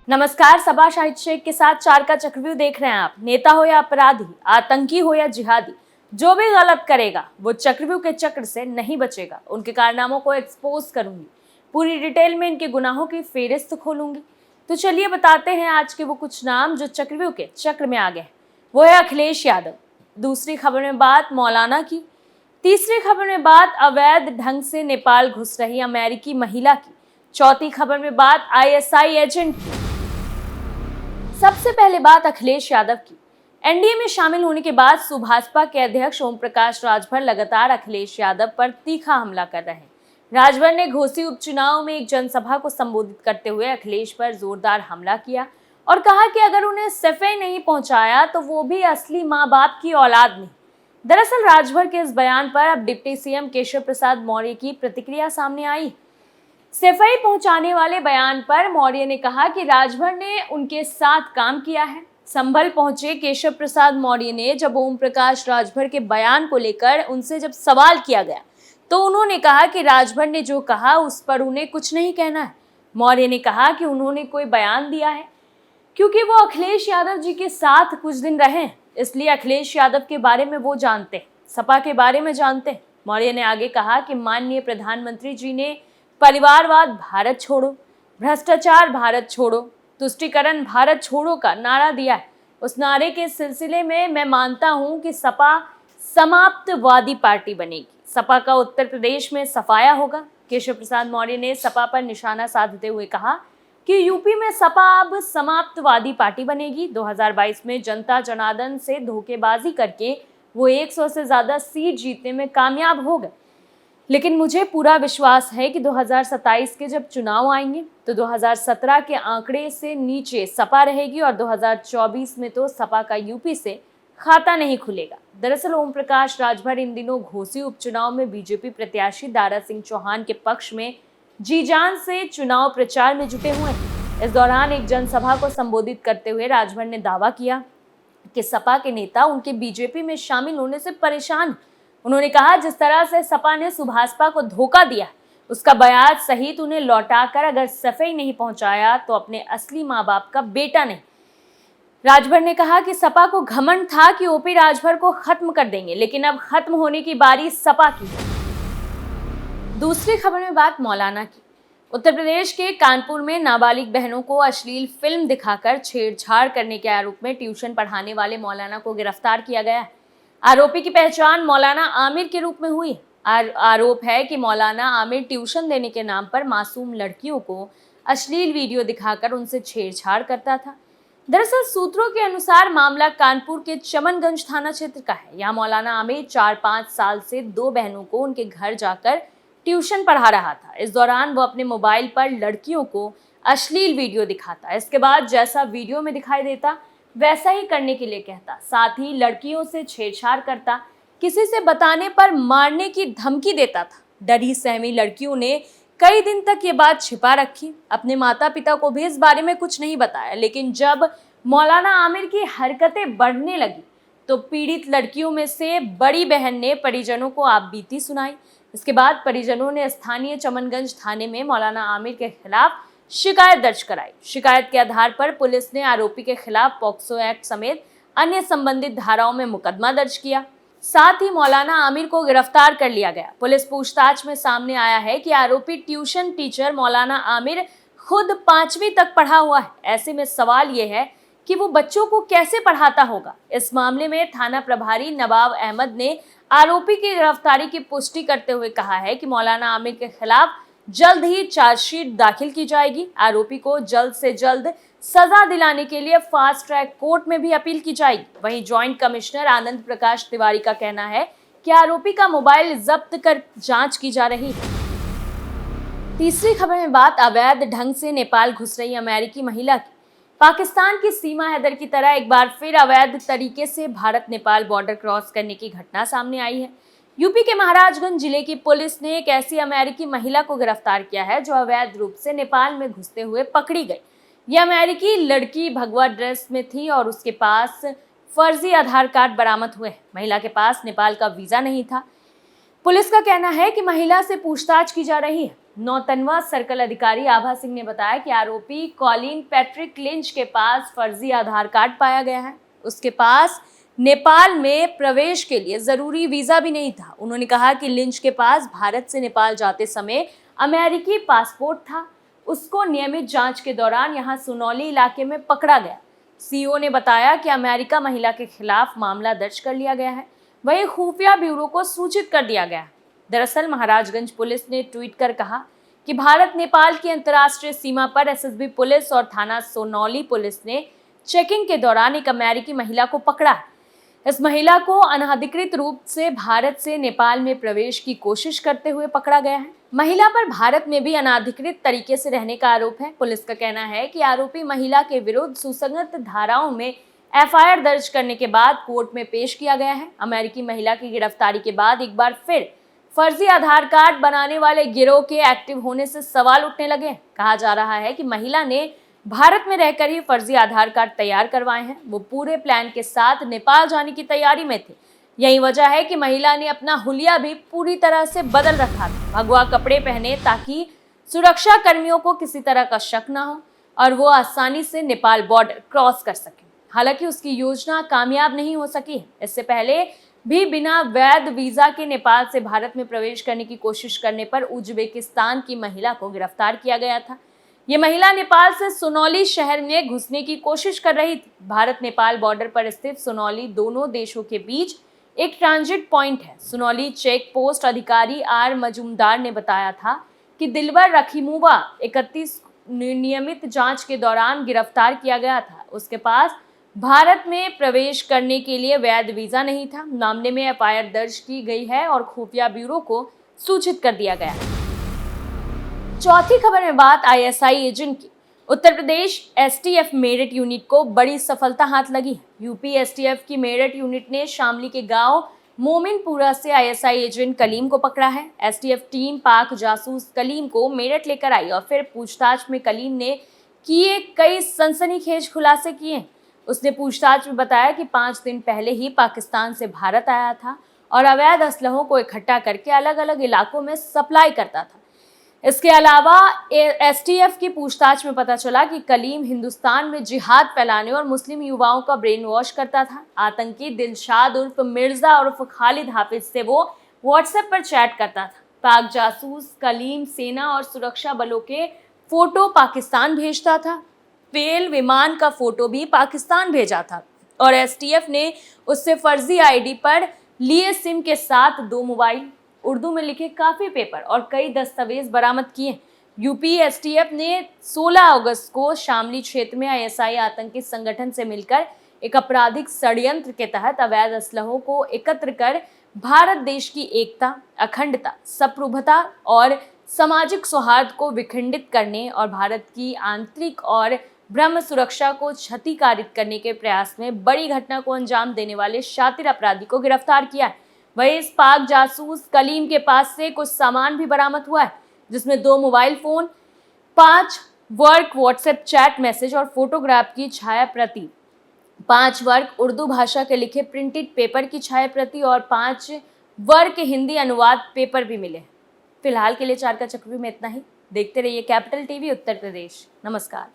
नमस्कार, सबा शाहिद शेख के साथ चार का चक्रव्यूह देख रहे हैं आप। नेता हो या अपराधी, आतंकी हो या जिहादी, जो भी गलत करेगा वो चक्रव्यूह के चक्र से नहीं बचेगा। उनके कारनामों को एक्सपोज करूंगी, पूरी डिटेल में इनके गुनाहों की फेहरिस्त खोलूंगी। तो चलिए बताते हैं आज के वो कुछ नाम जो चक्रव्यूह के चक्र में आ गए। वो है अखिलेश यादव। दूसरी खबर में बात मौलाना की। तीसरी खबर में बात अवैध ढंग से नेपाल घुस रही अमेरिकी महिला की। चौथी खबर में बात आईएसआई एजेंट की। सबसे पहले बात अखिलेश यादव की। एनडीए में शामिल होने के बाद सुभाषपा के अध्यक्ष ओम प्रकाश राजभर लगातार अखिलेश यादव पर तीखा हमला कर रहे हैं। राजभर ने घोसी उपचुनाव में एक जनसभा को संबोधित करते हुए अखिलेश पर जोरदार हमला किया और कहा कि अगर उन्हें सफाई नहीं पहुंचाया तो वो भी असली माँ बाप की औलाद नहीं। दरअसल राजभर के इस बयान पर अब डिप्टी सीएम केशव प्रसाद मौर्य की प्रतिक्रिया सामने आई। सफाई पहुंचाने वाले बयान पर मौर्य ने कहा कि राजभर ने उनके साथ काम किया है। संभल पहुंचे केशव प्रसाद मौर्य ने जब ओम प्रकाश राजभर के बयान को लेकर उनसे जब सवाल किया गया तो उन्होंने कहा कि राजभर ने जो कहा उस पर उन्हें कुछ नहीं कहना है। मौर्य ने कहा कि उन्होंने कोई बयान दिया है क्योंकि वो अखिलेश यादव जी के साथ कुछ दिन रहे हैं, इसलिए अखिलेश यादव के बारे में वो जानते हैं, सपा के बारे में जानते हैं। मौर्य ने आगे कहा कि माननीय प्रधानमंत्री जी ने परिवारवाद भारत छोड़ो, भ्रष्टाचार भारत छोड़ो, तुष्टीकरण भारत छोड़ो का नारा दिया है। उस नारे के सिलसिले में मैं मानता हूं कि सपा समाप्तवादी पार्टी बनेगी। सपा का उत्तर प्रदेश में सफाया होगा। केशव प्रसाद मौर्य ने सपा पर निशाना साधते हुए कहा कि यूपी में सपा अब समाप्तवादी पार्टी बनेगी। 2022 में जनता जनार्दन से धोखेबाजी करके वो 100 से ज्यादा सीट जीतने में कामयाब हो गए, लेकिन मुझे पूरा विश्वास है कि 2027 के जब चुनाव आएंगे तो 2017 के आंकड़े से नीचे सपा रहेगी और 2024 में तो सपा का यूपी से खाता नहीं खुलेगा। दरअसल ओम प्रकाश राजभर इन दिनों घोसी उपचुनाव में बीजेपी प्रत्याशी दारा सिंह चौहान के पक्ष में जी जान से चुनाव प्रचार में जुटे हुए हैं। इस दौरान एक जनसभा को संबोधित करते हुए राजभर ने दावा किया कि सपा के नेता उनके बीजेपी में शामिल होने से परेशान। उन्होंने कहा जिस तरह से सपा ने सुभाषपा को धोखा दिया उसका ब्याज सहित उन्हें लौटाकर अगर सफाई नहीं पहुंचाया तो अपने असली माँ बाप का बेटा नहीं। राजभर ने कहा कि सपा को घमंड था कि ओपी राजभर को खत्म कर देंगे, लेकिन अब खत्म होने की बारी सपा की है। दूसरी खबर में बात मौलाना की। उत्तर प्रदेश के कानपुर में नाबालिग बहनों को अश्लील फिल्म दिखाकर छेड़छाड़ करने के आरोप में ट्यूशन पढ़ाने वाले मौलाना को गिरफ्तार किया गया है। आरोपी की पहचान मौलाना आमिर के रूप में हुई। आरोप है कि मौलाना आमिर ट्यूशन देने के नाम पर मासूम लड़कियों को अश्लील वीडियो दिखाकर उनसे छेड़छाड़ करता था। दरअसल सूत्रों के अनुसार मामला कानपुर के चमनगंज थाना क्षेत्र का है। यहाँ मौलाना आमिर 4-5 साल से 2 बहनों को उनके घर जाकर ट्यूशन पढ़ा रहा था। इस दौरान वो अपने मोबाइल पर लड़कियों को अश्लील वीडियो दिखाता। इसके बाद जैसा वीडियो में दिखाई देता वैसा ही करने के लिए कहता, साथ ही लड़कियों से छेड़छाड़ करता, किसी से बताने पर मारने की धमकी देता था। डरी सहमी लड़कियों ने कई दिन तक ये बात छिपा रखी, अपने माता पिता को भी इस बारे में कुछ नहीं बताया। लेकिन जब मौलाना आमिर की हरकतें बढ़ने लगी तो पीड़ित लड़कियों में से बड़ी बहन ने परिजनों को आपबीती सुनाई। इसके बाद परिजनों ने स्थानीय चमनगंज थाने में मौलाना आमिर के खिलाफ शिकायत दर्ज कराई। शिकायत के आधार पर पुलिस ने आरोपी के खिलाफ पॉक्सो एक्ट समेत अन्य संबंधित धाराओं में मुकदमा दर्ज किया। साथ ही मौलाना आमिर को गिरफ्तार कर लिया गया। पुलिस पूछताछ में सामने आया है कि आरोपी ट्यूशन टीचर मौलाना आमिर खुद 5वीं तक पढ़ा हुआ है। ऐसे में सवाल ये है कि वो बच्चों को कैसे पढ़ाता होगा। इस मामले में थाना प्रभारी नवाब अहमद ने आरोपी की गिरफ्तारी की पुष्टि करते हुए कहा है कि मौलाना आमिर के खिलाफ जल्द ही चार्जशीट दाखिल की जाएगी। आरोपी को जल्द से जल्द सजा दिलाने के लिए फास्ट ट्रैक कोर्ट में भी अपील की जाएगी। वहीं ज्वाइंट कमिश्नर आनंद प्रकाश तिवारी का कहना है कि आरोपी का मोबाइल जब्त कर जांच की जा रही है। तीसरी खबर में बात अवैध ढंग से नेपाल घुस रही अमेरिकी महिला की। पाकिस्तान की सीमा हैदर की तरह एक बार फिर अवैध तरीके से भारत नेपाल बॉर्डर क्रॉस करने की घटना सामने आई है। यूपी के महाराजगंज जिले की पुलिस ने एक ऐसी अमेरिकी महिला को गिरफ्तार किया है जो अवैध रूप से नेपाल में घुसते हुए पकड़ी गई। यह अमेरिकी लड़की भगवा ड्रेस में थी और उसके पास फर्जी आधार कार्ड बरामद हुए। महिला के पास नेपाल का वीजा नहीं था। पुलिस का कहना है कि महिला से पूछताछ की जा रही है। नौतनवा सर्कल अधिकारी आभा सिंह ने बताया कि आरोपी कॉलिन पैट्रिक लिंच के पास फर्जी आधार कार्ड पाया गया है। उसके पास नेपाल में प्रवेश के लिए जरूरी वीजा भी नहीं था। उन्होंने कहा कि लिंच के पास भारत से नेपाल जाते समय अमेरिकी पासपोर्ट था। उसको नियमित जांच के दौरान यहां सुनौली इलाके में पकड़ा गया। सीओ ने बताया कि अमेरिका महिला के खिलाफ मामला दर्ज कर लिया गया है, वहीं खुफिया ब्यूरो को सूचित कर दिया गया है। दरअसल महाराजगंज पुलिस ने ट्वीट कर कहा कि भारत नेपाल की अंतर्राष्ट्रीय सीमा पर एसएसबी पुलिस और थाना सोनौली पुलिस ने चेकिंग के दौरान एक अमेरिकी महिला को पकड़ा है। इस महिला को अनधिकृत रूप से भारत से नेपाल में प्रवेश की कोशिश करते हुए पकड़ा गया है। महिला पर भारत में भी अनधिकृत तरीके से रहने का आरोप है। पुलिस का कहना है कि आरोपी महिला के विरुद्ध सुसंगत धाराओं में एफआईआर दर्ज करने के बाद कोर्ट में पेश किया गया है। अमेरिकी महिला की गिरफ्तारी के बाद एक बार फिर फर्जी आधार कार्ड बनाने वाले गिरोह के एक्टिव होने से सवाल उठने लगे। कहा जा रहा है कि महिला ने भारत में रहकर ही फर्जी आधार कार्ड तैयार करवाए हैं। वो पूरे प्लान के साथ नेपाल जाने की तैयारी में थे। यही वजह है कि महिला ने अपना हुलिया भी पूरी तरह से बदल रखा था। भगवा कपड़े पहने ताकि सुरक्षा कर्मियों को किसी तरह का शक न हो और वो आसानी से नेपाल बॉर्डर क्रॉस कर सके। हालांकि उसकी योजना कामयाब नहीं हो सकी है। इससे पहले भी बिना वैध वीजा के नेपाल से भारत में प्रवेश करने की कोशिश करने पर उज्बेकिस्तान की महिला को गिरफ्तार किया गया था। ये महिला नेपाल से सुनौली शहर में घुसने की कोशिश कर रही थी। भारत नेपाल बॉर्डर पर स्थित सुनौली दोनों देशों के बीच एक ट्रांजिट पॉइंट है। सुनौली चेक पोस्ट अधिकारी आर मजूमदार ने बताया था कि दिलवर रखीमुवा 31 नियमित जांच के दौरान गिरफ्तार किया गया था। उसके पास भारत में प्रवेश करने के लिए वैध वीजा नहीं था। मामले में एफआईआर दर्ज की गई है और खुफिया ब्यूरो को सूचित कर दिया गया है। चौथी खबर में बात आईएसआई एजेंट की। उत्तर प्रदेश एसटीएफ मेरठ यूनिट को बड़ी सफलता हाथ लगी है। यूपी एसटीएफ की मेरठ यूनिट ने शामली के गांव मोमिनपुरा से आईएसआई एजेंट कलीम को पकड़ा है। एसटीएफ टीम पाक जासूस कलीम को मेरठ लेकर आई और फिर पूछताछ में कलीम ने किए कई सनसनीखेज खुलासे किए। उसने पूछताछ में बताया कि 5 दिन पहले ही पाकिस्तान से भारत आया था और अवैध असलहों को इकट्ठा करके अलग अलग इलाकों में सप्लाई करता था। इसके अलावा एसटीएफ की पूछताछ में पता चला कि कलीम हिंदुस्तान में जिहाद फैलाने और मुस्लिम युवाओं का ब्रेन वॉश करता था। आतंकी दिलशाद उर्फ मिर्जा उर्फ खालिद हाफिज से वो व्हाट्सएप पर चैट करता था। पाक जासूस कलीम सेना और सुरक्षा बलों के फोटो पाकिस्तान भेजता था। फेल विमान का फोटो भी पाकिस्तान भेजा था और एसटीएफ ने उससे फर्जी आईडी पर लिए सिम के साथ 2 मोबाइल, उर्दू में लिखे काफी पेपर और कई दस्तावेज बरामद किए। यूपी एसटीएफ ने 16 अगस्त को शामली क्षेत्र में आईएसआई आतंकी संगठन से मिलकर एक आपराधिक षड्यंत्र के तहत अवैध असलहों को एकत्र कर भारत देश की एकता, अखंडता, संप्रभुता और सामाजिक सौहार्द को विखंडित करने और भारत की आंतरिक और ब्रह्म सुरक्षा को क्षतिकारित करने के प्रयास में बड़ी घटना को अंजाम देने वाले शातिर अपराधी को गिरफ्तार किया है। वहीं इस पाक जासूस कलीम के पास से कुछ सामान भी बरामद हुआ है, जिसमें 2 mobile phone, 5 work WhatsApp chat message और फोटोग्राफ की छाया प्रति, 5 वर्क उर्दू भाषा के लिखे प्रिंटेड पेपर की छाया प्रति और 5 वर्क हिंदी अनुवाद पेपर भी मिले। फिलहाल के लिए 4 का चक्रव्यूह में इतना ही। देखते रहिए कैपिटल टीवी उत्तर प्रदेश। नमस्कार।